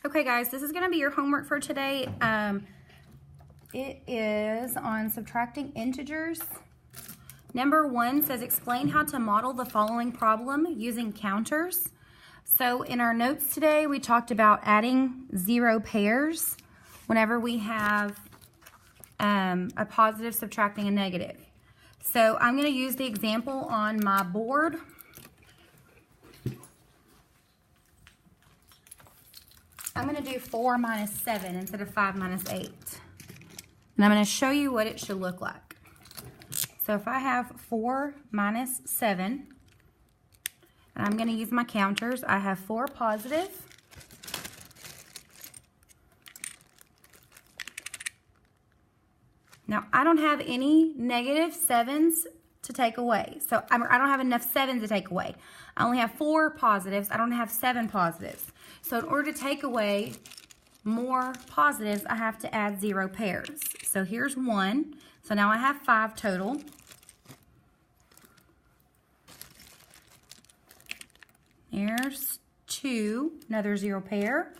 Okay guys, this is going to be your homework for today. It is on subtracting integers. Number 1 says explain how to model the following problem using counters. So in our notes today, we talked about adding 0 pairs whenever we have a positive subtracting a negative. So I'm going to use the example on my board. I'm going to do 4 minus 7 instead of 5 minus 8. And I'm going to show you what it should look like. So if I have 4 minus 7, and I'm going to use my counters, I have 4 positive. Now, I don't have any negative 7s to take away. So I don't have enough 7s to take away. I only have 4 positives. I don't have 7 positives. So in order to take away more positives, I have to add 0 pairs. So here's 1. So now I have 5 total. There's 2, another 0 pair.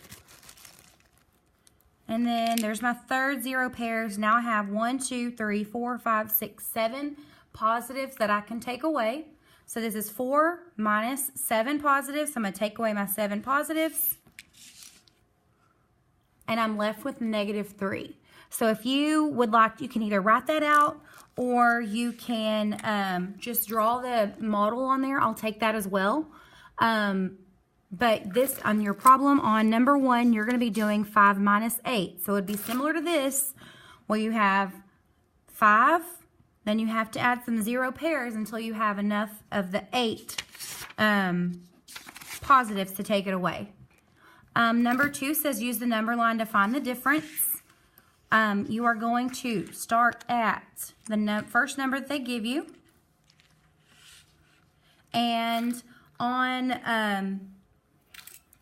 And then there's my third 0 pairs. Now I have 1, 2, 3, 4, 5, 6, 7 positives that I can take away. So this is 4 minus 7 positives. So I'm going to take away my 7 positives. And I'm left with negative 3. So if you would like, you can either write that out or you can just draw the model on there. I'll take that as well. But this, on your problem on number 1, you're going to be doing 5 minus 8. So it'd be similar to this, where you have 5, then you have to add some 0 pairs until you have enough of the 8 positives to take it away. Number 2 says use the number line to find the difference. You are going to start at the first number that they give you. And on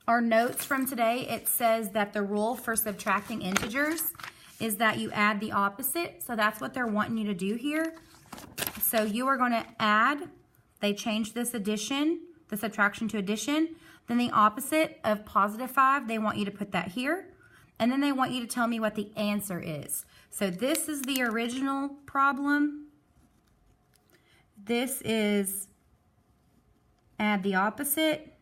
our notes from today, it says that the rule for subtracting integers is that you add the opposite. So that's what they're wanting you to do here. So you are going to add, they changed this addition, the subtraction to addition. Then the opposite of positive 5, they want you to put that here. And then they want you to tell me what the answer is. So this is the original problem. This is add the opposite.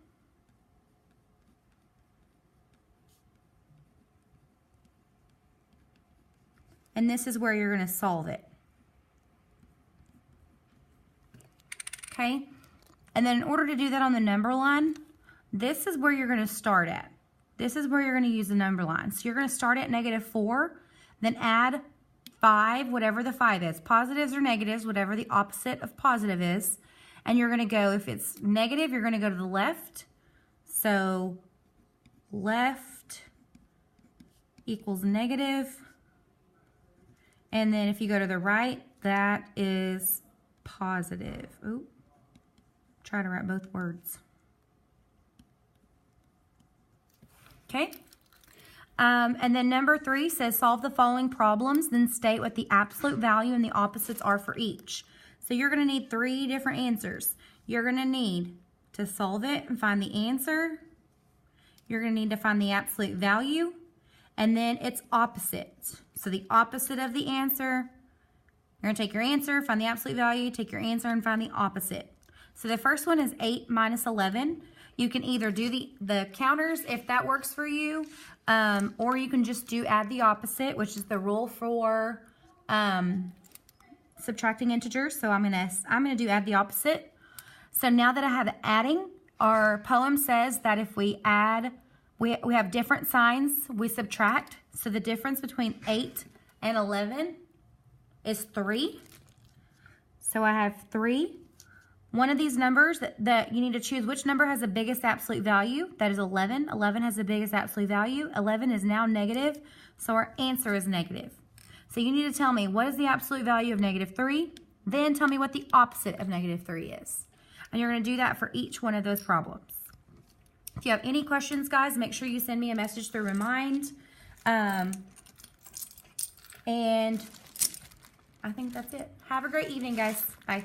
And this is where you're going to solve it. Okay? And then in order to do that on the number line, this is where you're going to start at. This is where you're going to use the number line. So you're going to start at negative 4, then add 5, whatever the 5 is. Positives or negatives, whatever the opposite of positive is. And you're going to go, if it's negative, you're going to go to the left. So left equals negative. And then if you go to the right, that is positive. Ooh, try to write both words. Okay. And then number 3 says solve the following problems, then state what the absolute value and the opposites are for each. So you're going to need 3 different answers. You're going to need to solve it and find the answer. You're going to need to find the absolute value, and then its opposite. So the opposite of the answer, you're going to take your answer, find the absolute value, take your answer, and find the opposite. So the first one is 8 minus 11. You can either do the counters if that works for you, or you can just do add the opposite, which is the rule for subtracting integers. So I'm gonna do add the opposite. So now that I have adding, our poem says that if we add, we have different signs, we subtract. So the difference between 8 and 11 is 3. So I have 3. One of these numbers that you need to choose which number has the biggest absolute value. That is 11. 11 has the biggest absolute value. 11 is now negative, so our answer is negative. So you need to tell me what is the absolute value of negative 3. Then tell me what the opposite of negative 3 is. And you're going to do that for each one of those problems. If you have any questions, guys, make sure you send me a message through Remind. And I think that's it. Have a great evening, guys. Bye.